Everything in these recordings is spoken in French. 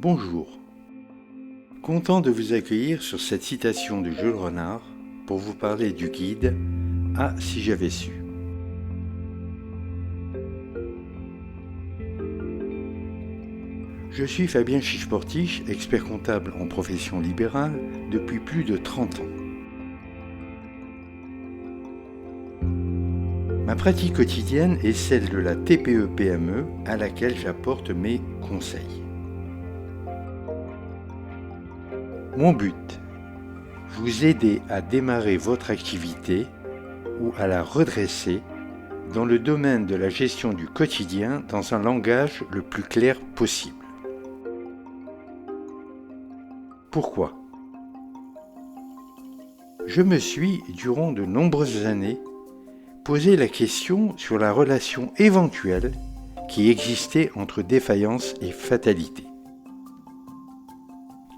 Bonjour. Content de vous accueillir sur cette citation de Jules Renard pour vous parler du guide « Ah, si j'avais su ». Je suis Fabien Chiche-Portiche, expert comptable en profession libérale depuis plus de 30 ans. Ma pratique quotidienne est celle de la TPE-PME à laquelle j'apporte mes conseils. Mon but, vous aider à démarrer votre activité ou à la redresser dans le domaine de la gestion du quotidien dans un langage le plus clair possible. Pourquoi ? Je me suis, durant de nombreuses années, posé la question sur la relation éventuelle qui existait entre défaillance et fatalité.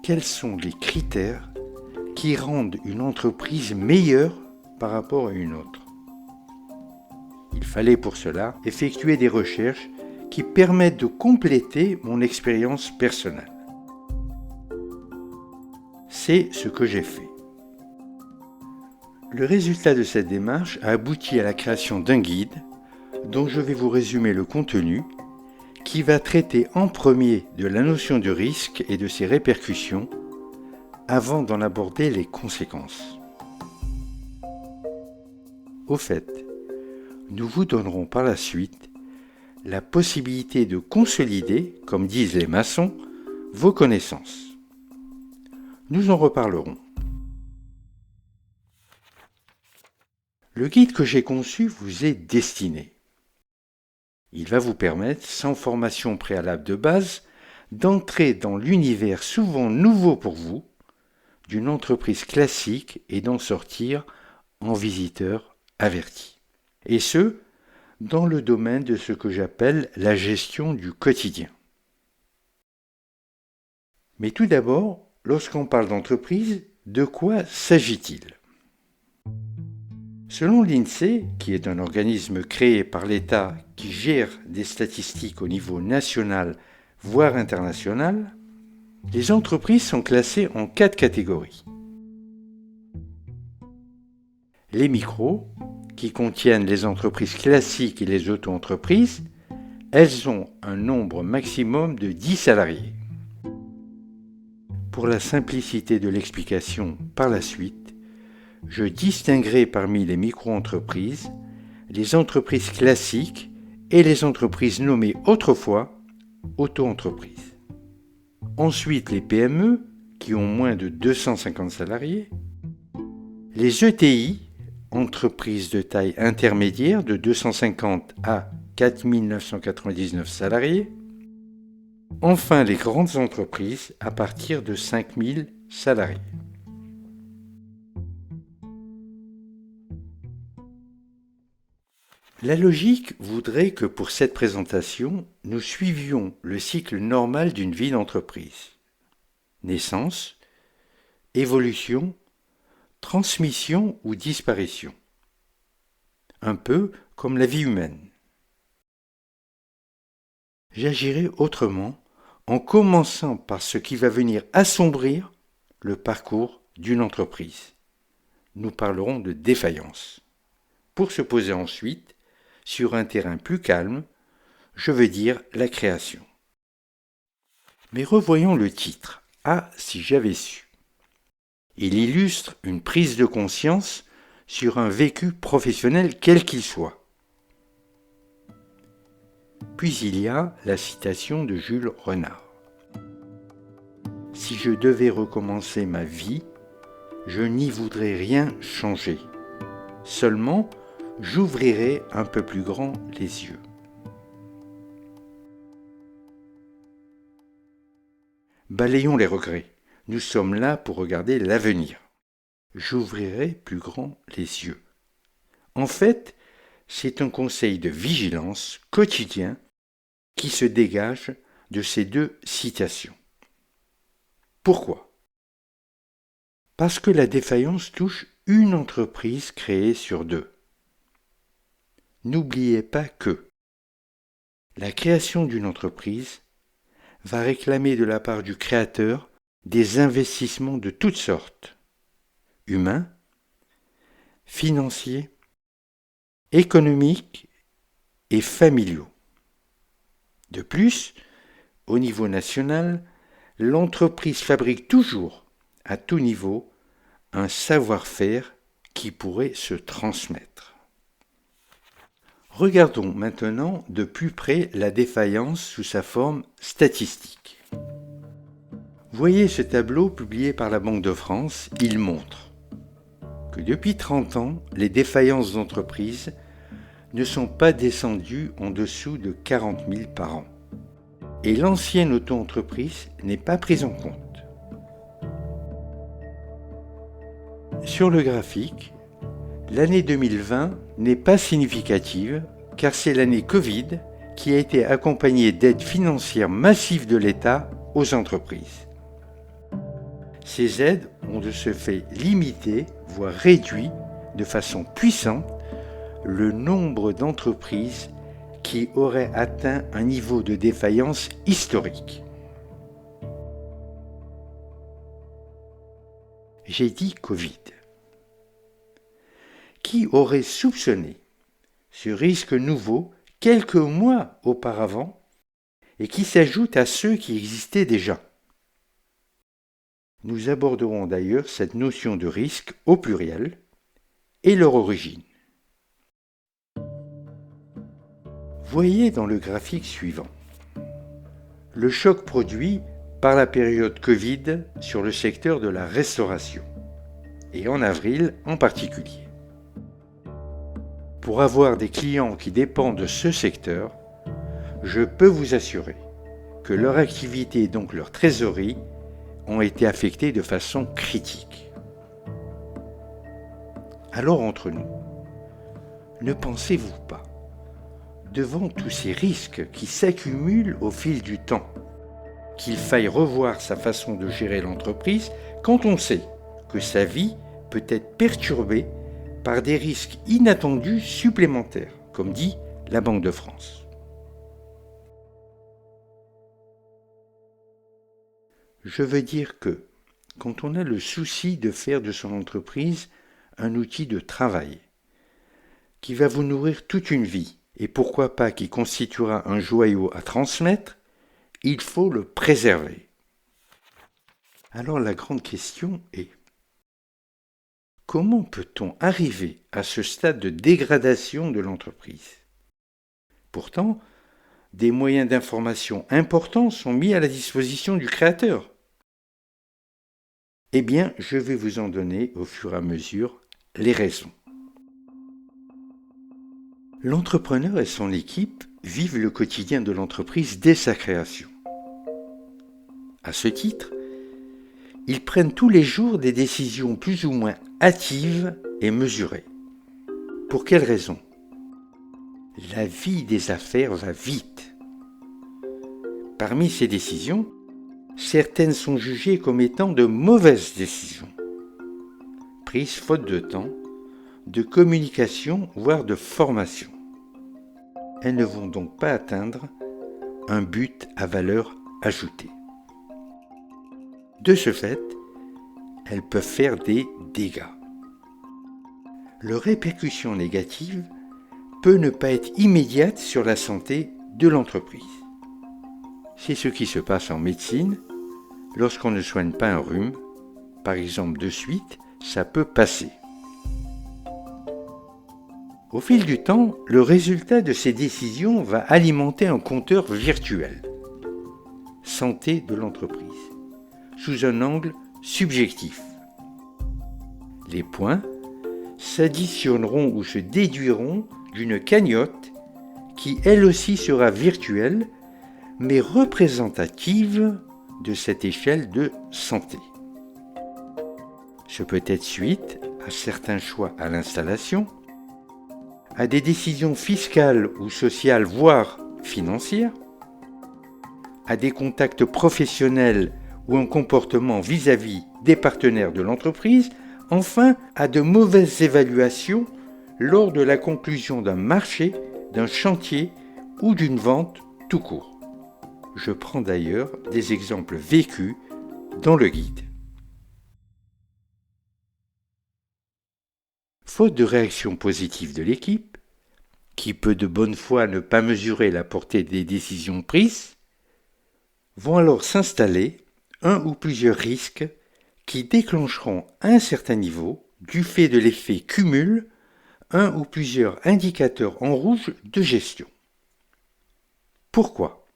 Quels sont les critères qui rendent une entreprise meilleure par rapport à une autre ? Il fallait pour cela effectuer des recherches qui permettent de compléter mon expérience personnelle. C'est ce que j'ai fait. Le résultat de cette démarche a abouti à la création d'un guide dont je vais vous résumer le contenu qui va traiter en premier de la notion du risque et de ses répercussions avant d'en aborder les conséquences. Au fait, nous vous donnerons par la suite la possibilité de consolider, comme disent les maçons, vos connaissances. Nous en reparlerons. Le guide que j'ai conçu vous est destiné. Il va vous permettre, sans formation préalable de base, d'entrer dans l'univers souvent nouveau pour vous d'une entreprise classique et d'en sortir en visiteur averti. Et ce, dans le domaine de ce que j'appelle la gestion du quotidien. Mais tout d'abord, lorsqu'on parle d'entreprise, de quoi s'agit-il ? Selon l'INSEE, qui est un organisme créé par l'État qui gère des statistiques au niveau national, voire international, les entreprises sont classées en 4 catégories. Les micros, qui contiennent les entreprises classiques et les auto-entreprises, elles ont un nombre maximum de 10 salariés. Pour la simplicité de l'explication par la suite, je distinguerai parmi les micro-entreprises les entreprises classiques et les entreprises nommées autrefois auto-entreprises. Ensuite, les PME, qui ont moins de 250 salariés. Les ETI, entreprises de taille intermédiaire de 250 à 4 999 salariés. Enfin, les grandes entreprises à partir de 5 000 salariés. La logique voudrait que pour cette présentation, nous suivions le cycle normal d'une vie d'entreprise. Naissance, évolution, transmission ou disparition. Un peu comme la vie humaine. J'agirai autrement en commençant par ce qui va venir assombrir le parcours d'une entreprise. Nous parlerons de défaillance. Pour se poser ensuite sur un terrain plus calme, je veux dire la création. Mais revoyons le titre « Ah, si j'avais su ». Il illustre une prise de conscience sur un vécu professionnel quel qu'il soit. Puis il y a la citation de Jules Renard. « Si je devais recommencer ma vie, je n'y voudrais rien changer. Seulement, j'ouvrirai un peu plus grand les yeux. » Balayons les regrets. Nous sommes là pour regarder l'avenir. J'ouvrirai plus grand les yeux. En fait, c'est un conseil de vigilance quotidien qui se dégage de ces 2 citations. Pourquoi ? Parce que la défaillance touche une entreprise créée sur 2. N'oubliez pas que la création d'une entreprise va réclamer de la part du créateur des investissements de toutes sortes, humains, financiers, économiques et familiaux. De plus, au niveau national, l'entreprise fabrique toujours, à tout niveau, un savoir-faire qui pourrait se transmettre. Regardons maintenant de plus près la défaillance sous sa forme statistique. Voyez ce tableau publié par la Banque de France, il montre que depuis 30 ans, les défaillances d'entreprises ne sont pas descendues en dessous de 40 000 par an. Et l'ancienne auto-entreprise n'est pas prise en compte. Sur le graphique, l'année 2020 n'est pas significative car c'est l'année Covid qui a été accompagnée d'aides financières massives de l'État aux entreprises. Ces aides ont de ce fait limité, voire réduit de façon puissante, le nombre d'entreprises qui auraient atteint un niveau de défaillance historique. J'ai dit Covid. Qui aurait soupçonné ce risque nouveau quelques mois auparavant et qui s'ajoute à ceux qui existaient déjà? Nous aborderons d'ailleurs cette notion de risque au pluriel et leur origine. Voyez dans le graphique suivant le choc produit par la période Covid sur le secteur de la restauration, et en avril en particulier. Pour avoir des clients qui dépendent de ce secteur, je peux vous assurer que leur activité et donc leur trésorerie ont été affectées de façon critique. Alors entre nous, ne pensez-vous pas, devant tous ces risques qui s'accumulent au fil du temps, qu'il faille revoir sa façon de gérer l'entreprise quand on sait que sa vie peut être perturbée par des risques inattendus supplémentaires, comme dit la Banque de France. Je veux dire que, quand on a le souci de faire de son entreprise un outil de travail, qui va vous nourrir toute une vie, et pourquoi pas qui constituera un joyau à transmettre, il faut le préserver. Alors la grande question est, comment peut-on arriver à ce stade de dégradation de l'entreprise? Pourtant, des moyens d'information importants sont mis à la disposition du créateur. Eh bien, je vais vous en donner au fur et à mesure les raisons. L'entrepreneur et son équipe vivent le quotidien de l'entreprise dès sa création. À ce titre, ils prennent tous les jours des décisions plus ou moins hâtives et mesurées. Pour quelles raisons? La vie des affaires va vite. Parmi ces décisions, certaines sont jugées comme étant de mauvaises décisions, prises faute de temps, de communication, voire de formation. Elles ne vont donc pas atteindre un but à valeur ajoutée. De ce fait, elles peuvent faire des dégâts. Leur répercussion négative peut ne pas être immédiate sur la santé de l'entreprise. C'est ce qui se passe en médecine. Lorsqu'on ne soigne pas un rhume, par exemple de suite, ça peut passer. Au fil du temps, le résultat de ces décisions va alimenter un compteur virtuel. Santé de l'entreprise, sous un angle subjectif. Les points s'additionneront ou se déduiront d'une cagnotte qui elle aussi sera virtuelle, mais représentative de cette échelle de santé. Ce peut être suite à certains choix à l'installation, à des décisions fiscales ou sociales, voire financières, à des contacts professionnels ou un comportement vis-à-vis des partenaires de l'entreprise, enfin à de mauvaises évaluations lors de la conclusion d'un marché, d'un chantier ou d'une vente tout court. Je prends d'ailleurs des exemples vécus dans le guide. Faute de réaction positive de l'équipe, qui peut de bonne foi ne pas mesurer la portée des décisions prises, vont alors s'installer un ou plusieurs risques qui déclencheront à un certain niveau, du fait de l'effet cumul, un ou plusieurs indicateurs en rouge de gestion. Pourquoi ?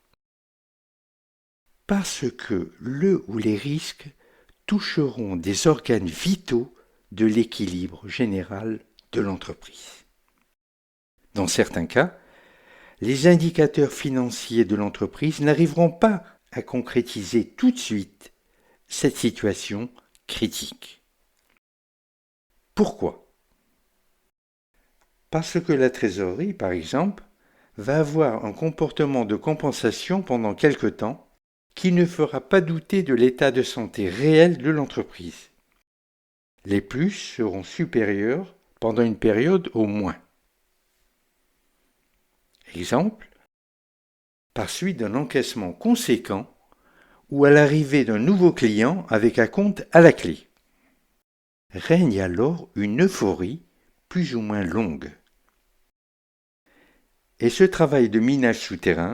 Parce que le ou les risques toucheront des organes vitaux de l'équilibre général de l'entreprise. Dans certains cas, les indicateurs financiers de l'entreprise n'arriveront pas à concrétiser tout de suite cette situation critique. Pourquoi ? Parce que la trésorerie, par exemple, va avoir un comportement de compensation pendant quelque temps qui ne fera pas douter de l'état de santé réel de l'entreprise. Les plus seront supérieurs pendant une période au moins. Exemple, par suite d'un encaissement conséquent ou à l'arrivée d'un nouveau client avec un compte à la clé. Règne alors une euphorie plus ou moins longue. Et ce travail de minage souterrain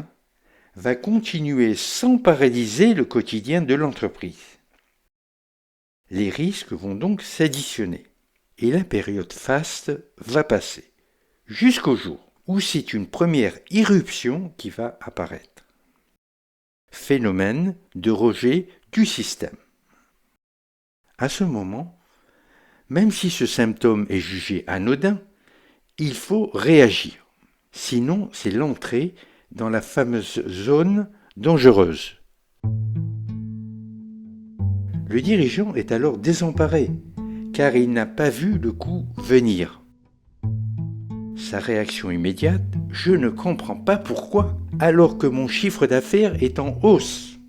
va continuer sans paralyser le quotidien de l'entreprise. Les risques vont donc s'additionner et la période faste va passer jusqu'au jour où c'est une première irruption qui va apparaître. Phénomène de rejet du système. À ce moment, même si ce symptôme est jugé anodin, il faut réagir. Sinon, c'est l'entrée dans la fameuse zone dangereuse. Le dirigeant est alors désemparé, car il n'a pas vu le coup venir. Sa réaction immédiate, je ne comprends pas pourquoi, alors que mon chiffre d'affaires est en hausse.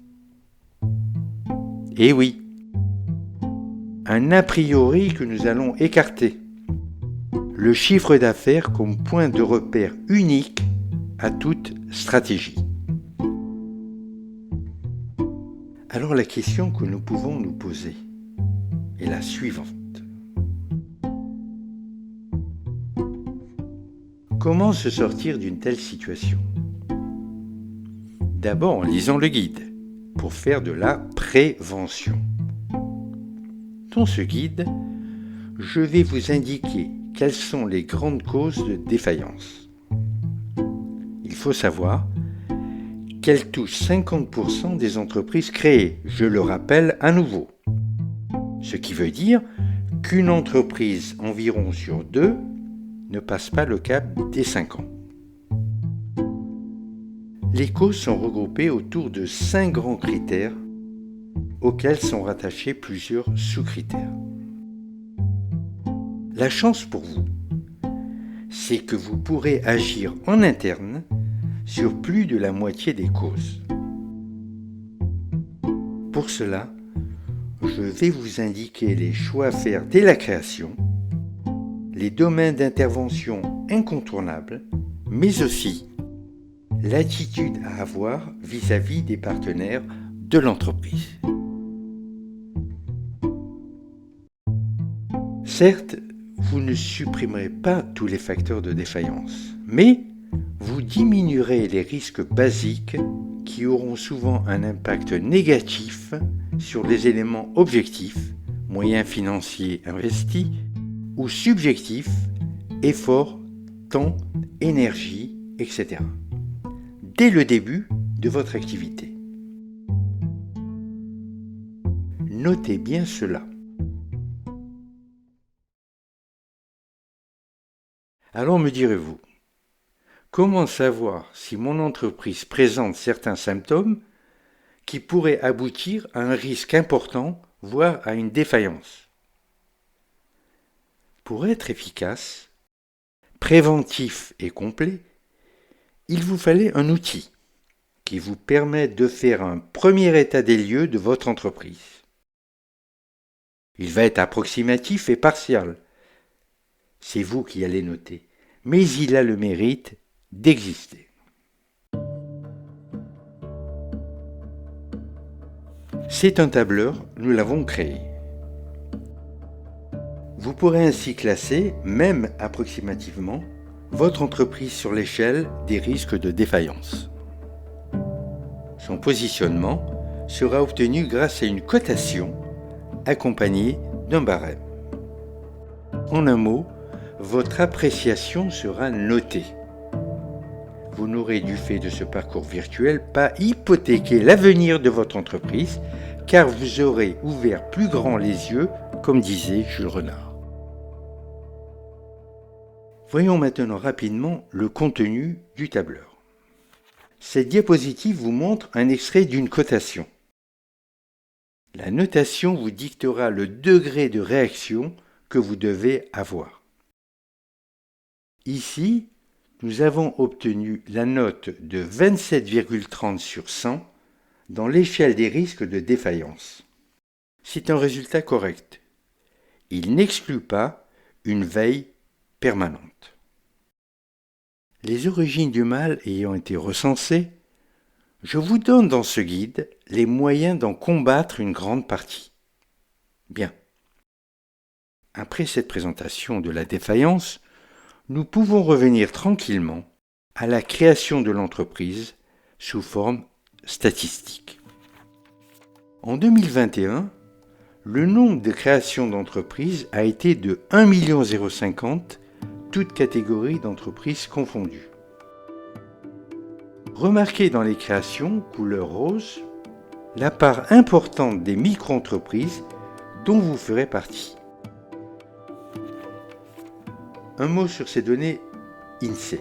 Eh oui, un a priori que nous allons écarter. Le chiffre d'affaires comme point de repère unique à toute stratégie. Alors la question que nous pouvons nous poser est la suivante. Comment se sortir d'une telle situation ? D'abord en lisant le guide, pour faire de la prévention. Dans ce guide, je vais vous indiquer quelles sont les grandes causes de défaillance. Il faut savoir qu'elles touchent 50% des entreprises créées, je le rappelle à nouveau. Ce qui veut dire qu'une entreprise environ sur 2 ne passe pas le cap des 5 ans. Les causes sont regroupées autour de 5 grands critères auxquels sont rattachés plusieurs sous-critères. La chance pour vous, c'est que vous pourrez agir en interne sur plus de la moitié des causes. Pour cela, je vais vous indiquer les choix à faire dès la création, les domaines d'intervention incontournables, mais aussi l'attitude à avoir vis-à-vis des partenaires de l'entreprise. Certes, vous ne supprimerez pas tous les facteurs de défaillance, mais vous diminuerez les risques basiques qui auront souvent un impact négatif sur les éléments objectifs, moyens financiers investis, ou subjectifs, efforts, temps, énergie, etc. dès le début de votre activité. Notez bien cela. Alors me direz-vous, comment savoir si mon entreprise présente certains symptômes qui pourraient aboutir à un risque important, voire à une défaillance ? Pour être efficace, préventif et complet, il vous fallait un outil qui vous permette de faire un premier état des lieux de votre entreprise. Il va être approximatif et partial. C'est vous qui allez noter, mais il a le mérite d'exister. C'est un tableur, nous l'avons créé. Vous pourrez ainsi classer, même approximativement, votre entreprise sur l'échelle des risques de défaillance. Son positionnement sera obtenu grâce à une cotation accompagnée d'un barème. En un mot, votre appréciation sera notée. Vous n'aurez du fait de ce parcours virtuel pas hypothéqué l'avenir de votre entreprise, car vous aurez ouvert plus grand les yeux, comme disait Jules Renard. Voyons maintenant rapidement le contenu du tableur. Cette diapositive vous montre un extrait d'une cotation. La notation vous dictera le degré de réaction que vous devez avoir. Ici, nous avons obtenu la note de 27,30 sur 100 dans l'échelle des risques de défaillance. C'est un résultat correct. Il n'exclut pas une veille permanente. Les origines du mal ayant été recensées, je vous donne dans ce guide les moyens d'en combattre une grande partie. Bien. Après cette présentation de la défaillance, nous pouvons revenir tranquillement à la création de l'entreprise sous forme statistique. En 2021, le nombre de créations d'entreprises a été de 1,050 million, toutes catégories d'entreprises confondues. Remarquez dans les créations couleur rose la part importante des micro-entreprises dont vous ferez partie. Un mot sur ces données INSEE.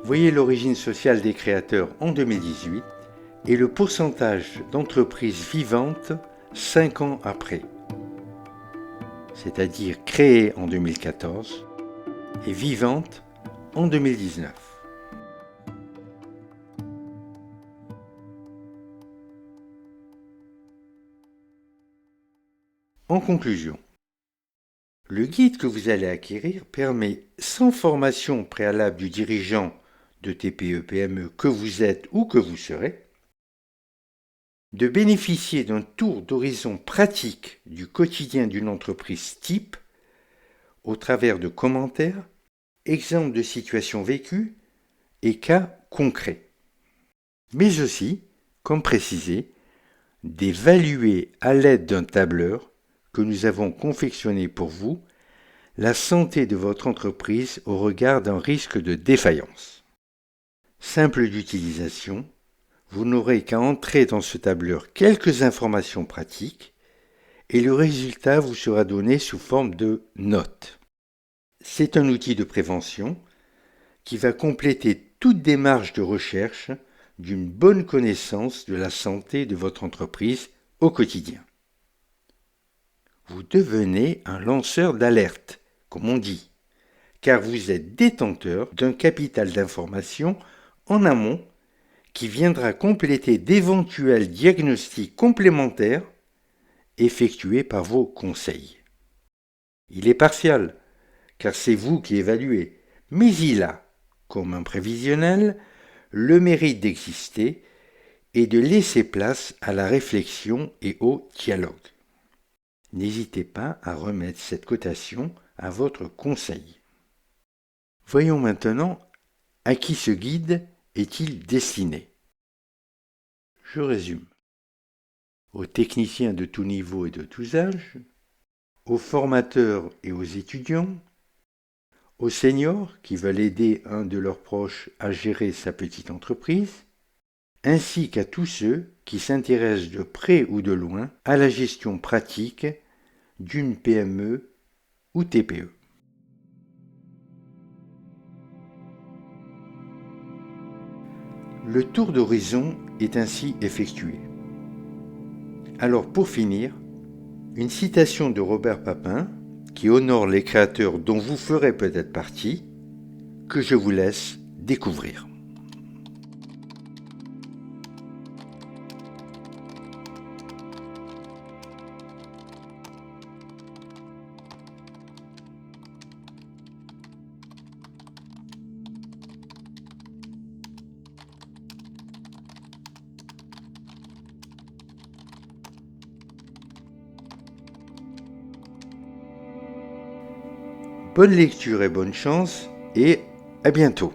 Voyez l'origine sociale des créateurs en 2018 et le pourcentage d'entreprises vivantes 5 ans après, c'est-à-dire créées en 2014 et vivantes en 2019. En conclusion, le guide que vous allez acquérir permet, sans formation préalable du dirigeant de TPE-PME que vous êtes ou que vous serez, de bénéficier d'un tour d'horizon pratique du quotidien d'une entreprise type au travers de commentaires, exemples de situations vécues et cas concrets. Mais aussi, comme précisé, d'évaluer à l'aide d'un tableur que nous avons confectionné pour vous la santé de votre entreprise au regard d'un risque de défaillance. Simple d'utilisation, vous n'aurez qu'à entrer dans ce tableur quelques informations pratiques et le résultat vous sera donné sous forme de notes. C'est un outil de prévention qui va compléter toute démarche de recherche d'une bonne connaissance de la santé de votre entreprise au quotidien. Vous devenez un lanceur d'alerte, comme on dit, car vous êtes détenteur d'un capital d'informations en amont qui viendra compléter d'éventuels diagnostics complémentaires effectués par vos conseils. Il est partial, car c'est vous qui évaluez, mais il a, comme un prévisionnel, le mérite d'exister et de laisser place à la réflexion et au dialogue. N'hésitez pas à remettre cette cotation à votre conseil. Voyons maintenant à qui ce guide est-il destiné. Je résume. Aux techniciens de tout niveau et de tous âges, aux formateurs et aux étudiants, aux seniors qui veulent aider un de leurs proches à gérer sa petite entreprise, ainsi qu'à tous ceux qui s'intéressent de près ou de loin à la gestion pratique d'une PME ou TPE. Le tour d'horizon est ainsi effectué. Alors pour finir, une citation de Robert Papin qui honore les créateurs dont vous ferez peut-être partie, que je vous laisse découvrir. Bonne lecture et bonne chance et à bientôt.